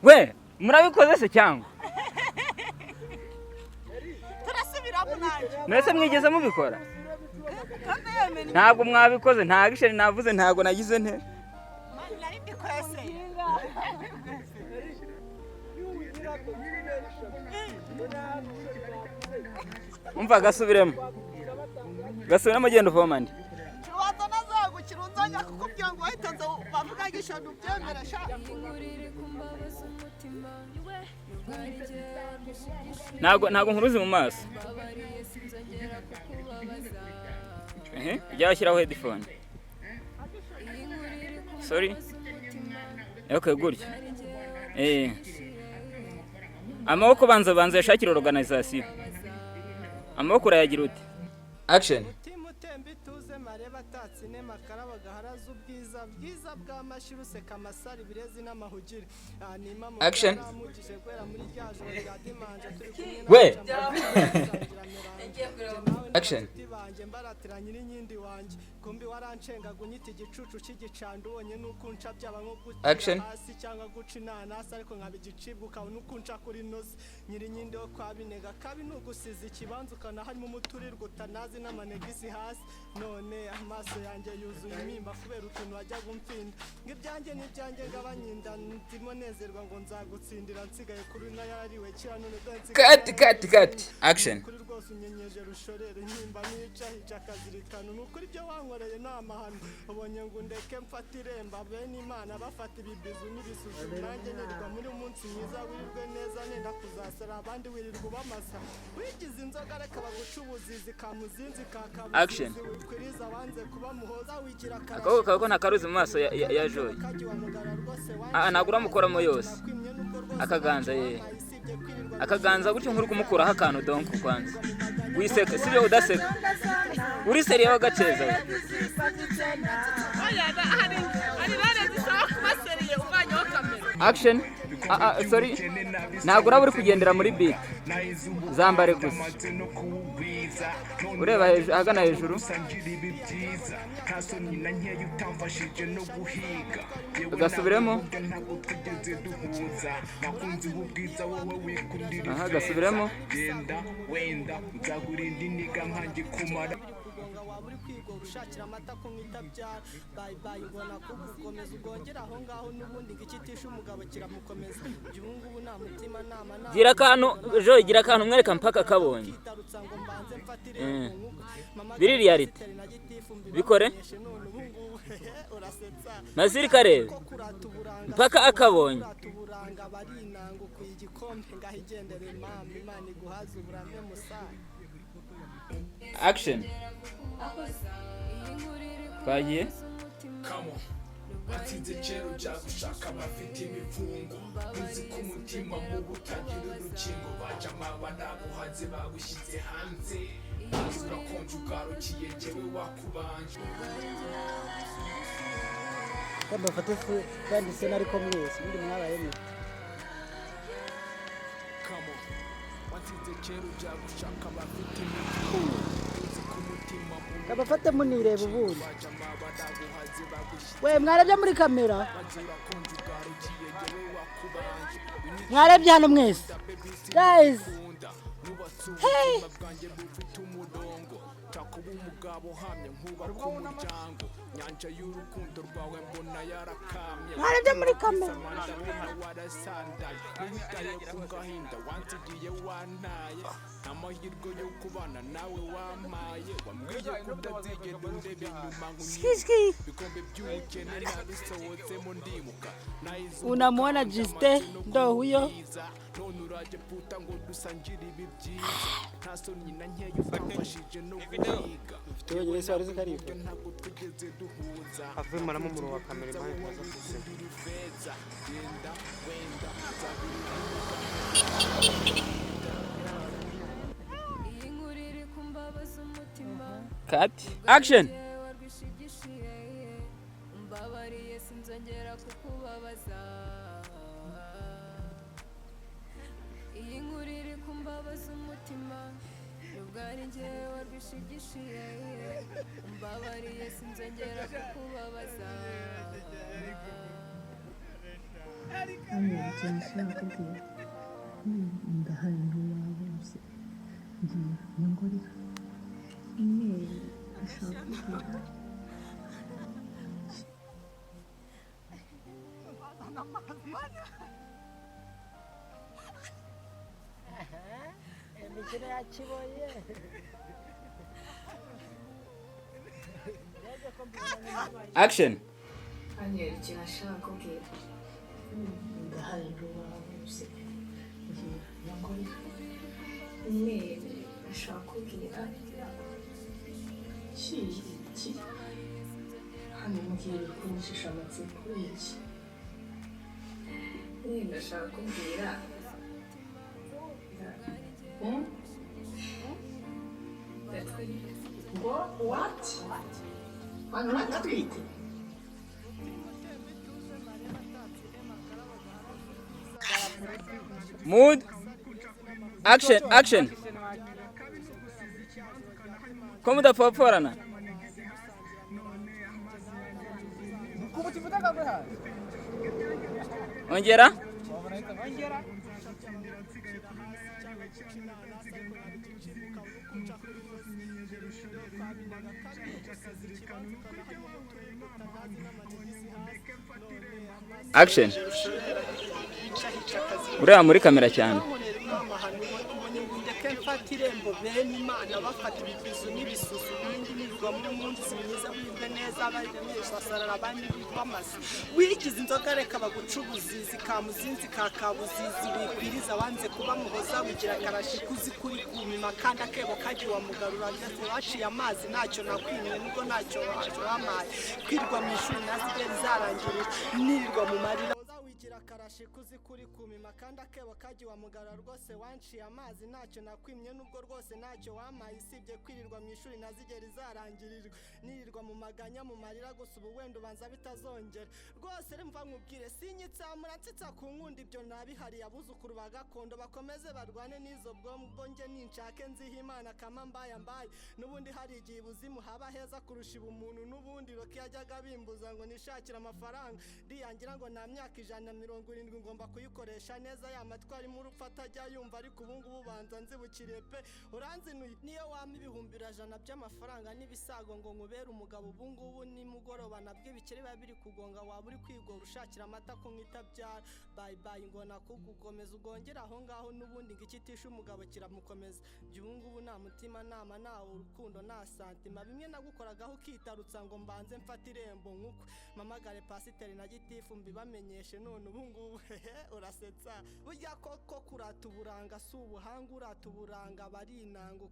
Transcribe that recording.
we murabikoze se cyangwa turasubiramo nanjye mwese mwigeze mubikora ntabwo mwabikoze nta action navuze ntabwo nagize nte nari mbikoze umva gasubiremo genda uvoma andi kibanza nazagukira unzanya kukubwira ngo wahitanze bavuga gishano ubyemera sha ntabwo nkuruzi mu maso jya washyiraho headphone sorry okay gutya amaboko banza yashakira organization amaboko urayagira uti action mareba tatsine makaraba gaharaza ubwiza bwiza bw'amashiruse kamasari birezi n'amahugire anima mu action mugije kwera muri ryaje rya dimanje turi kumwe we action banje mbaratira nyirinkindi wanje kumbi warancengaga unyita igicucu cy'igicando ubonye nuko unca byaba nko action hasi cyangwa guca inanasi ariko nkabigicibwa ukabona uko unca kuri nosi nyirinkindi wo kwabinega kabi nugusiza ikibanza ukana harimo umuturirwa utanazi n'amanegisi hasi none amaso yanjye yuzuye impimba kubera utuntu wajya gumfinda ngibyanjye n'ibyanjye ngabanyinda ndimo nezerwa ngo nzagutsindira nsigaye kuri nayariwe kira none cut action kuri rwose unyenyeje rushorere impimba nica hica akazirikana nukuri ibyo wankoreye ni amahano ubonye ngo ndeke mfata iremba bene imana bafata ibibizu n'ibisuzu nanjye nirirwa muri umunsi mwiza wirirwe neza nenda kuzasara abandi wirirwa ubamasa wigize inzoga reka baguca ubuzizi kamuzinzi kakabuzizi wikwiriza wanze kuba muhoza wigira akaboko nakaruzi mu maso ya joy ntabwo uramukoramo yose akaganza akaganza gutyo nk'uri kumukuraho akantu donko kwanza wiseka sibyo udaseka uri seriye wagaceza action sorry ntabwo uraba uri kugendera muri beat zambare gusa ureba ahagana hejuru ugasubiremo gasubiremo uri kwiga ushakira amata ko mwitabyara bayi ubona ko gukomeza ugongera aho ngaho n'ubundi gikitisha umugabo kiramukomeza byungu ubu nta mutima nama gira akantu joy gira akantu mwereka mpaka kabonye biri reality bikore maziri karebe mpaka akabonye barinanga ukwiye igikombe ngaho igendere mama imana iguhaze uburame Musare action twagiye watsinze kera ujya gushaka abafite imifungo uzi ko umutima mubi utagira urukingo bajama banaguhanze bagushyize hanze urakonje ugarukiye jyewe wakubanje bafate ifu yanditse nariko mwese ndi mwabaye muto watsinze kera ujya gushaka abafite imifungo uzi ko umutima mubi kabafate munireba ubundi we mwarebye muri kamera mwarebye hano mwese guys hey takuba umugabo uhamye nkubaka umuryango nyanja y'urukundo rwawe mbona yarakamye mwarebye muri kamera warasandaye witaye ku gahinda wansigiye wantaye amahirwe yo kubana nawe wampaye wambwiye ko utazigera undeba inyuma bikombe by'ubukene nabisohotsemo ndimuka unamuona Juste ndo huyo none uraje puta ngo dusangire ibi byiza nta soni na nkeya ufashije no guhiga tuwe Yesu arizo karibu ntabwo tugeze duhuza avuye maramo mu wa kamera imana ikaza kuze genda wenda cut action Amen. ikintu ushaka kubwira ndahari ntiwaba uzi ngiye nyongorera imeri ashaka kubwira imikino yakibonye action hanyura ikintu ashaka kubwira ndahari ntiwaba uzi ngiye nyongorera imeri ashaka kubwira iki hano mugiye kunyishisha amatsiko iki ndashaka kubwira ngo what hano natwite mood action ko mudafoforana ongera action uriya muri kamera cyane ndeke mfata irembo bene imana bafata ibibizo n'ibisusu ibindi nirwa muri munsi mwiza wibwe neza abajemisha basarara abandi bitwa amasi wigize inzoga reka baguca ubuzizi kamuzinzi ka kabuzizi wikwiriza wanze kuba muhoza wigira karashi kuzi kuri kumima kandi akebo kagiye wamugarura byose waciye amazi ntacyo nakwimwe nibwo ntacyo wamaye kwirwa mu ishuri nazigera zarangira nirirwa mu marira wigira karashi kuzi kuri kumima kandi akebo kagiye wamugarura rwose wanciye amazi ntacyo nakwimye nubwo rwose ntacyo wamaye isibye kwirirwa mu ishuri nazigera izarangirirwa nirirwa mu maganya mu marira gusa ubu wenda ubanza bitazongera rwose mva nkubwire sinyitsamura nsitsa ku nkundi ibyo nabihariye abuzukuru ba gakondo bakomeze barwane n'izo bwombo nge ninshake nziha imana kama mbaye n'ubundi hari igihe ibuzimu haba heza kurusha ubumuntu n'ubundi roki yajyaga bimbuza ngo nishakire amafaranga ndiyangira ngo nta myaka 170 ngomba kuyikoresha neza ya matwi arimo urupfu atajya yumva ariko ubungubu banza nzibukiriye pe uranzinuye niyo wama 100 by'amafaranga n'ibisago ngo nkubere umugabo ubungubu nimugoroba nabwo ibikeri biba biri kugonga waba uri kwigora ushakira amata ko mwitabyara bye ngo nakugukomeza ugongera aho ngaho n'ubundi ngo ikitisha umugabo kiramukomeza by'ubungubu nta mutima nama nawe urukundo nta santima bimwe nagukoragaho ukitarutsa ngo mbanze mfata irembo nk'uko mamagare pasiteri na gitifu mbibamenyeshe none ubungubu urasetsa burya koko kurata uburanga si ubuhanga urata uburanga bari inanga